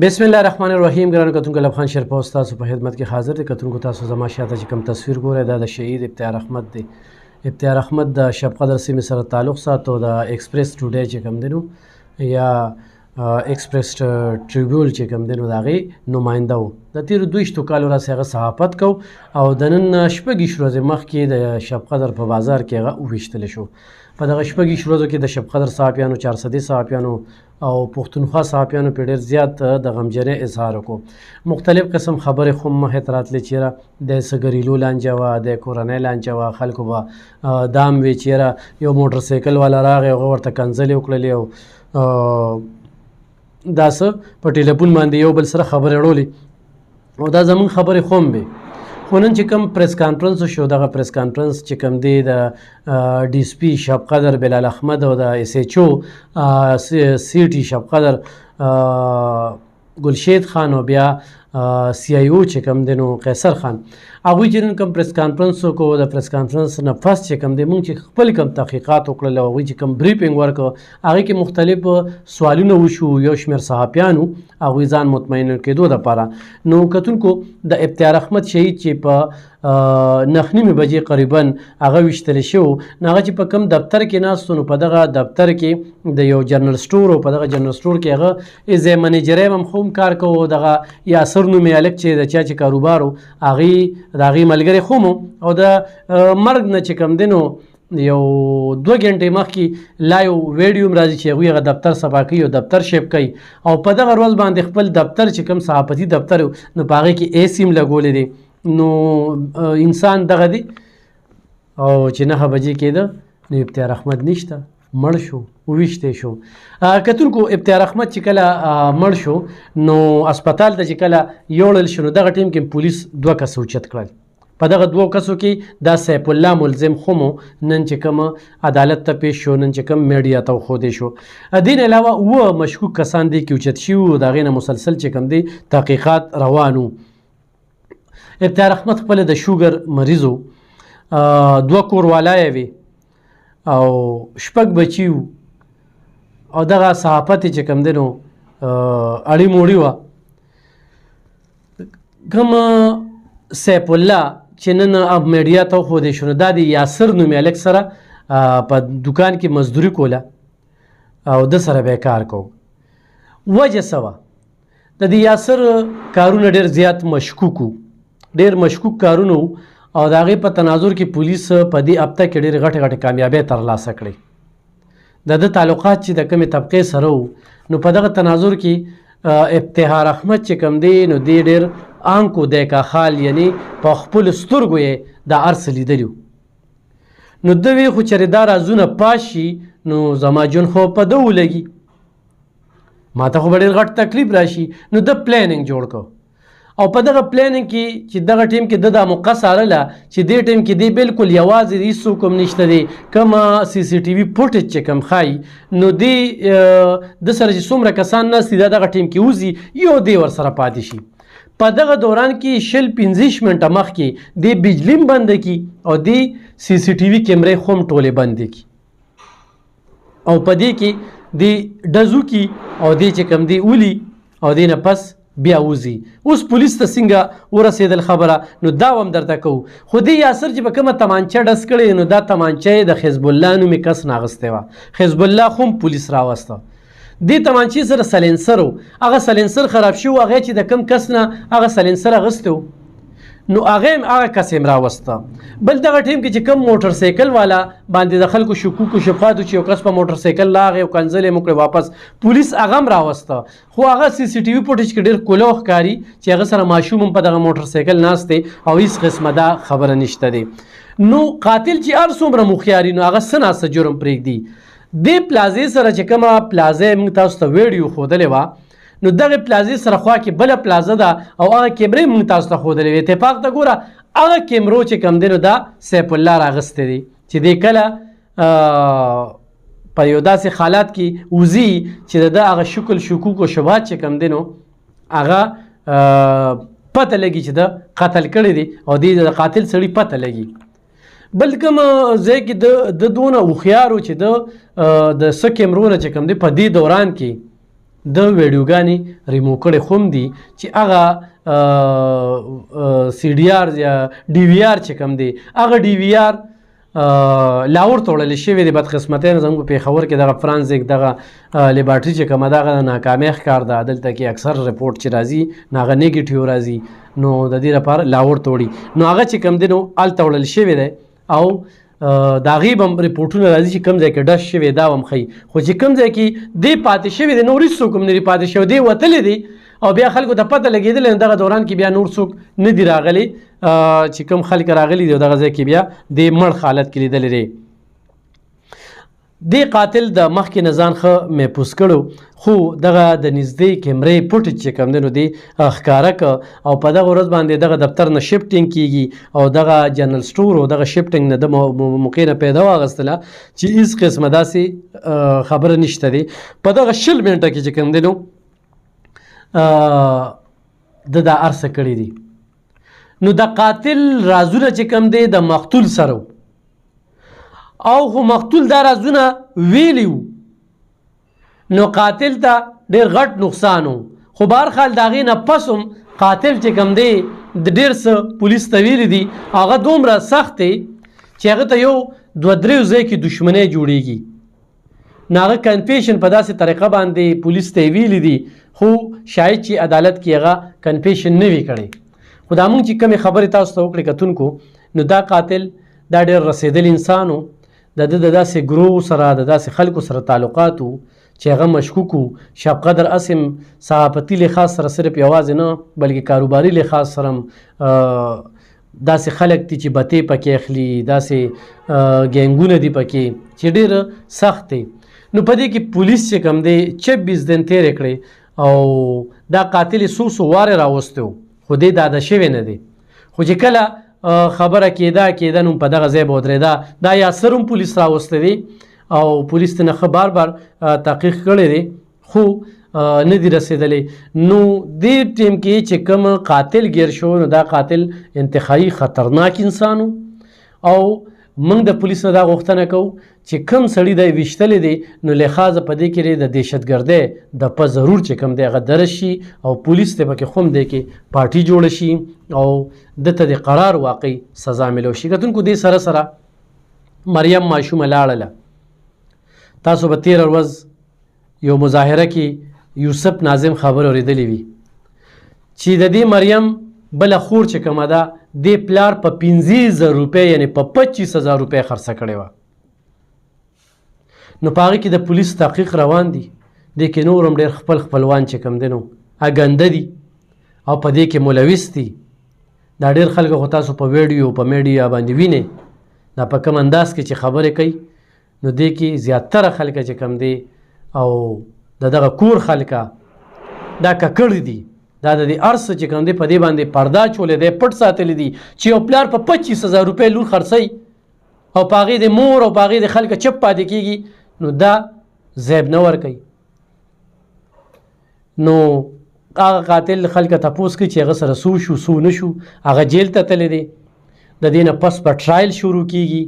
بسم الله الرحمن الرحیم. ګرانو کتونکو لبخان شرپوس تاسو په خدمت کې حاضر دي. کتونکو تاسو زما شاته چې کوم تصویر ګورئ دا د شهید ابتیار احمد دی. ابتیار احمد د شب قدر سیمې سره تعلق ساتو. د ایکسپریس ټوډے چې کوم دی نو یا ایکسپریس ټریبیول چې کوم دی نو د هغې نماینده و. د تېرو 22 کالو راځي هغه صحافت کو او د نن شپږ ورځې مخکې د شب قدر په بازار کې هغه وویشتلی شو. په دغه شپږ ورځو کې د شب قدر صحافیانو، چارسدي صحافیانو او پښتونخوا صحافیانو په ډېر زیات د غمجنۍ اظهار وکړو. مختلف قسم خبرې خو مخې ته راتلې چېرې د سګریلو لانجه وه، د کورنۍ لانجه وه. خلکو به دام وی چېرې یو موټر سایکل والا راغی، هغه ورته کنځلې وکړلې او دا څه په ټلیفون باندې یو بل سره خبرې اړولې او دا زمونږ خبرې خو هم وې. خو نن چې کوم پریس کانفرنس شو، دغه پریس کانفرنس چې کوم دی د ډي اس پي شب قدر بلال احمد او د اس ایچ او سی ټي شب قدر ګلشید خان او بیا سی آی او چې کوم دی نو قیصر خان، هغوی چې نن کوم پریس کانفرنس وکړو، د پریس کانفرنس نه پس چې کوم دی مونږ چې خپل کوم تحقیقات وکړل او هغوی چې کوم بریفینګ ورکړو هغې کې مختلف سوالونه وشو. یو شمېر صحافیانو هغوی ځان مطمئن کېدو دپاره. نو کتونکو د ابتیار احمد شهید چې په 9:30 بجې قریبا هغه ویشتلی شو، نو هغه چې په کوم دفتر کې ناست نو په دغه دفتر کې د یو جنرل سټور او په دغه جنرل سټور کې هغه ایز منیجر هم خو هم کار کوو. دغه یاسر نومې هلک چې د چا چې کاروبار و د هغې ملګری خو مو او د مرګ نه چې کوم دی نو یو 2 غنټې مخکې لا یو ویډیو هم راځي چې هغوی هغه دفتر صفا کوي او دفتر شیپ کوي او په دغه ورځ باندې خپل دفتر چې کوم صحافتي دفتر نو په هغې کې اے سیم لګولی دی. نو انسان دغه دی او چې 9 بجې کېده نو ابتیار احمد نشته، مړ شو، وویشتی شو. کتونکو ابتیار احمد چې کله مړ شو نو اسپتال ته چې کله یوړل شو نو دغه ټیم کې پولیس 2 کس اوچت کړل. په دغه 2 کسو کې دا سیف الله ملزم خو مو نن چې کوم عدالت ته پیش شو، نن چې کوم میډیا ته وښودی شو. دین علاوه 2 مشکوک کسان دي کې اوچت شوي وو، د هغې نه مسلسل چې کوم دی تحقیقات روان وو. ابتیار احمد خپله د شوګر مریض و، 2 کوروالی وي او 6 بچي وو او دغه صحافت چې کوم دی نو اړې موړې وه. کوم سیف الله چې نن میډیا ته وښودی شو نو دا د یاسر نومې هلک سره په دوکان کې مزدوري کوله او د سره به یې کار کوو. وجه څه وه؟ د دې یاسر کارونه ډېر زیات مشکوک وو، ډېر مشکوک کارونه وو او د هغې په تناظر کې پولیس په دې هفته کې ډېرې غټې غټې کامیابۍ ترلاسه کړې. د ده تعلقات چې د کومې طبقې سره وو نو په دغه تناظر کې ابتیار احمد چې کوم دی نو دی ډېر آنکو دیکا خال یعنی په خپلو سترګو یې دا هر څه لیدلي وو. نو ده وی خو چېرې دا رازونه پاش شي نو زما ژوند خو په ده ولګي، ما ته خو به ډېر غټ تکلیف راشي. نو ده پلانینګ جوړ کړ او په دغه پلانینګ کې چې دغه ټیم کې د دا موقع څارله چې دې ټیم کې دی بالکل یوازې هېڅوک هم نشته دی، کومه سی سی ټي وي فوټیج چې کوم ښایي نو دی د سره چې څومره کسان ناست دي دا دغه ټیم کې وځي یو دی ورسره پاتې شي. په دغه دوران کې 25 منټه مخکې دی بجلی هم بنده کړي او دی سی سی ټي وي کیمرې خو هم ټولې بندې کړي او په دې کې دی ډزو کړي او دی چې کوم دی ولي او دی نه پس بیا وځي. اوس پولیس ته څنګه ورسېدل خبره نو دا هم درته کوو. خو دې یاسر چې په کومه تمانچه ډز کړې نو دا تمانچه یې د حزب الله نومې کس نه اخیستې وه. حزب الله خو هم پولیس راوسته. دې تمانچې سره سلنسر و، هغه سلنسر خراب شو، هغې چې د کوم کس نه هغه سلنسر اخیستی و نو هغه هم هغه کس یې راوسته. بل دغه ټیم کې چې کوم موټر سایکل والا باندې د خلکو شکوک و شبهات چې یو کس په موټر سایکل راغی او کنځلې یې وکړې واپس پولیس هغه هم راوسته. خو هغه سی سی ټي وي فوټیج کې ډېر کولو ښکاري چې هغه سره ماشوم هم په دغه موټر سایکل ناست دی او هېڅ قسمه دا خبره نشته دی. نو قاتل چې هر څومره مخیار وي نو هغه څه ناسته جرم پرېږدي. دې پلازې سره چې کومه پلازه موږ تاسو ته ویډیو ښودلې وه نو دغه پلازې سره خوا کې بله پلازه ده او هغه کیمرې موږ تاسو ته ښودلې وې. اتفاق ته ګوره هغه کیمرو چې کوم دی نو دا سیف الله راغستی دی چې دی کله په یو داسې حالات کې وځي چې د ده هغه شکل شکوک و شبهات چې کوم دی نو هغه پته لګي چې ده قتل کړی دی او دی د قاتل سړي پته لګي. بل کوم ځای کې د دونه هوښیار و چې د څه کیمرونه چې کوم دی په دې دوران کې د ویډیوګانې ریمو کړې خو هم دي چې هغه CDR یا DVR چې کوم دی هغه DVR لاهور ته وړل شوی دی. بدقسمتۍ نه زموږ په پېښور کې دغه فرانزیک دغه لیبارټري چې کومه دغه ناکامۍ ښکار ده. دلته کې اکثر رپورټ چې راځي نو هغه نیګیټیو راځي، نو د دې لپاره لاهور ته وړي. نو هغه چې کوم دی نو هلته وړل شوی دی او د هغې به هم رپورټونه راځي چې کوم ځای کې ډش شوی دا به هم ښیي. خو چې کوم ځای کې دی پاتې شوی دی نور هېڅ څوک هم نه دي پاتې شوی، دی وتلی دی او بیا خلکو ته پته لګېدلی دغه دوران کې بیا نور څوک نه دي راغلي چې کوم خلک راغلي دي او دغه ځای کې بیا د مړ حالت کې لیدلی دی. دې قاتل د مخکې نه ځان ښه محفوظ کړو، خو دغه د نږدې کیمرې فوټیج چې کوم دی نو دی ښکاره که او په دغه ورځ باندې دغه دفتر نه شفټینګ کېږي او دغه جنرال سټور او دغه شفټینګ نه د موقع نه پیدا واغېستله چې هېڅ قسمه داسې خبره نشته دی. په دغه 20 منټه کې چې کوم دی نو د دا ارسه کړي دي. نو د قاتل رازونه چې کوم دی د مقتول سره او خو مقتول دا رازونه ویلی وو، نو قاتل ته ډېر غټ نقصان و. خو بهرحال د هغې نه پس هم قاتل چې کوم دی د ډېر څه پولیس ته ویلي دي، هغه دومره سخت دی چې هغه ته یو 2-3 ځای کې دښمنۍ جوړېږي. نو هغه کنفیشن په داسې طریقه باندې پولیس ته یې ویلي دي، خو شاید چې عدالت کې هغه کنفیشن نه وي کړی. خو دا مونږ چې کومې خبرې تاسو ته وکړې کتونکو، نو دا قاتل دا ډېر رسېدلی انسان و. د ده د داسې ګروه سره د داسې خلکو سره تعلقات و چې هغه مشکوک و. شب قدر اسم صحافتي لحاظ سره صرف یوازې نه بلکې کاروباري لحاظ سره داسې خلک دي چې بتې پکې اخلي، داسې ګینګونه دي پکې چې ډېر سخت دی. نو په دې کې پولیس چې کوم دی 26 دن تېرې کړې او دا قاتل یې څو وارې راوستی و، خو دې ډاډه شوی نه دی. خو چې کله خبره کېده نو په دغه ځای به ودرېده. دا یاسر هم پولیس راوستی دی او پولیس ته نه ښه بار بار تحقیق کړی دی خو نه دي رسېدلی. نو دې ټیم کې چې کوم قاتل ګیر شو نو دا قاتل انتهایي خطرناک انسان و او موږ د پولیس نه دا غوښتنه کوو چې کوم سړي دی ویشتلی دی نو لحاظه په دې کې د دهشتګردۍ د په ضرور چې کوم دی هغه درج شي او پولیس ته پکې خو هم دی کې پارټي جوړه شي او دته د قرار واقعي سزا میلو شي. کتونکو دې سره سره مریم ماشومه لاړله. تاسو به تېره ورځ یو مظاهره کې یوسف ناظم خبر اورېدلی وي چې د دې مریم بله خور چې کومه ده دې پلار په 15,000 روپۍ یعنې په 25,000 روپۍ خرڅه کړې وه. نو په هغې کې د پولیس تحقیق روان دي. دې کې نور هم ډېر خپلوان چې کوم دی نو اګنده دي او په دې کې ملوث دي. دا ډېر خلک خو تاسو په ویډیو په میډیا باندې وینئ دا په کوم انداز کې چې خبرې کوي. نو دې کې زیاتره خلک چې کوم دی او دغه کور خلکه دا ککړ دي، دا د دې ارس چې کوم دی په دې باندې پرده چولې دی، پټ ساتلی دي چې یو پلار په 25,000 روپۍ لور خرڅوي او په هغې د مور او په هغې د خلکه چپ پاتې کېږي. نو دا ضیب نه ورکوي. نو هغه قاتل خلکه تپوس کوي چې هغه سره څو شو څو نه شو، هغه جیل ته تللی دی. د دې نه پس به ټرایل شروع کېږي.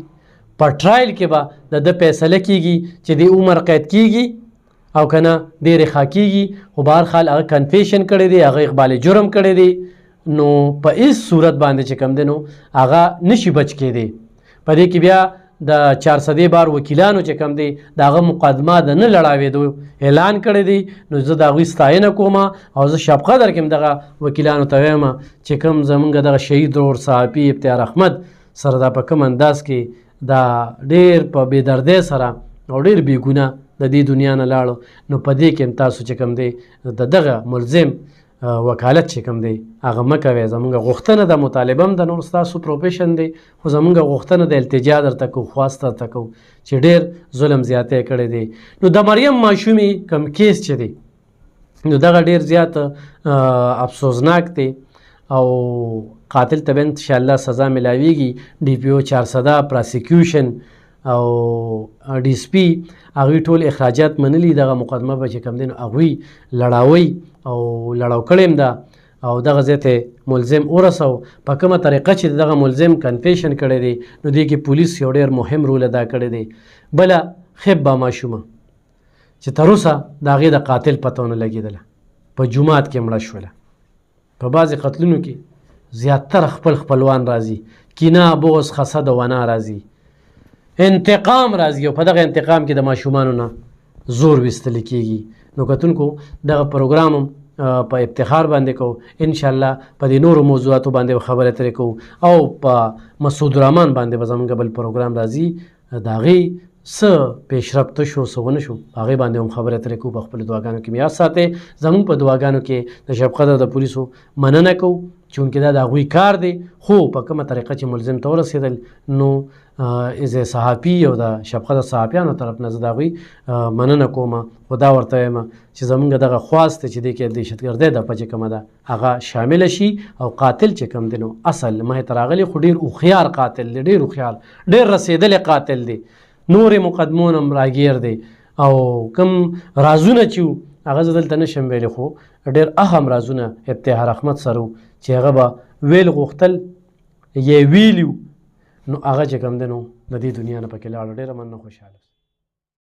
په ټرایل کې به د ده فیصله کېږي چې د عمر قید کېږي او که نه دی رخا کېږي. خو بهرحال هغه کنفیشن کړی دی، هغه اقبال جرم کړی دی. نو په هېڅ صورت باندې چې کوم دی نو هغه نشي بچ کېدی. په دې کې بیا د 400 بار وکیلانو چې کوم دی د هغه مقدمه د نه لړاوېدو اعلان کړی دی. نو زه د هغوی ستاینه کوم او زه شب قدر کې هم دغه وکیلانو ته وایم چې کوم زمونږ دغه شهید ورور صحافي افتیار احمد سره دا په کوم انداز کې دا ډېر په بېدردۍ سره او ډېر بېګناه د دې دنیا نه لاړو. نو په دې کې هم تاسو چې کوم دی د دغه ملزم وکالت چې کوم دی هغه مه کوئ. زمونږ غوښتنه د مطالبه هم د نور ستاسو پروفیشن دی، خو زمونږ غوښتنه د التجا درته کوو، خواست درته کوو چې ډېر ظلم زیاتی کړی دی. نو د مریم ماشومې کوم کیس چې دی نو دغه ډېر زیات افسوسناک دی او قاتل ته به انشاءالله سزا ملاویږي. DPO 400 پراسیکیوشن او DSP هغوی ټول اخراجات منلي. دغه مقدمه به چې کوم دی نو هغوی لړاوی او لړاو کړی هم ده او دغه ځای ته ملزم ورسو. په کومه طریقه چې دغه ملزم کنفیشن کړی دی نو دې کې پولیس یو ډېر مهم رول ادا کړی دی. بله خبه ماشومه چې تر اوسه د هغې د قاتل پته ونه لګېدله، په جومات کې مړه شوله. په بعضې قتلونو کې زیاتره خپل خپلوان راځي، کینه، بغض، حسد او ونا راځي، انتقام راځي، او په دغه انتقام کې د ماشومانو نه زور ویستلی کېږي. نو کتونکو دغه پروګرام هم په افتخار باندې کوو، انشاءالله په دې نورو موضوعاتو باندې خبرې اترې کوو، او په مسعود الرحمن باندې به زموږ بل پروګرام راځي، د هغې څه پیشرفته شو څه ونه شو هغې باندې هم خبرې اترې کوو. په خپلو دعاګانو کې مې یاد ساتئ. زموږ په دعاګانو کې د شب قدر د پولیسو مننه کوو، چونکې دا د هغوی کار دی، خو په کومه طریقه چې ملزم ته ورسېدل نو از صحافي او د شب قدر صحافیانو طرف نه زه د هغوی مننه کوم، خو دا ورته وایم چې زموږ دغه خواست دی چې دې کې دهشتګردۍ دپه چې کومه ده هغه شامله شي، او قاتل چې کوم دی نو اصل مخې ته راغلی خو ډېر هوښیار قاتل دی، ډېر هوښیار، ډېر رسېدلی قاتل دی، نورې مقدمون هم راګیر دی، او کوم رازونه چې وو هغه زه دلته نشم ویلی، خو ډېر اهم رازونه ابتهار احمد سره وو چې هغه به ویل غوښتل یا ویلي نو هغه چې کوم دی نو د دې دنیا نه پکې لاړو. ډېره مننه، خوشحاله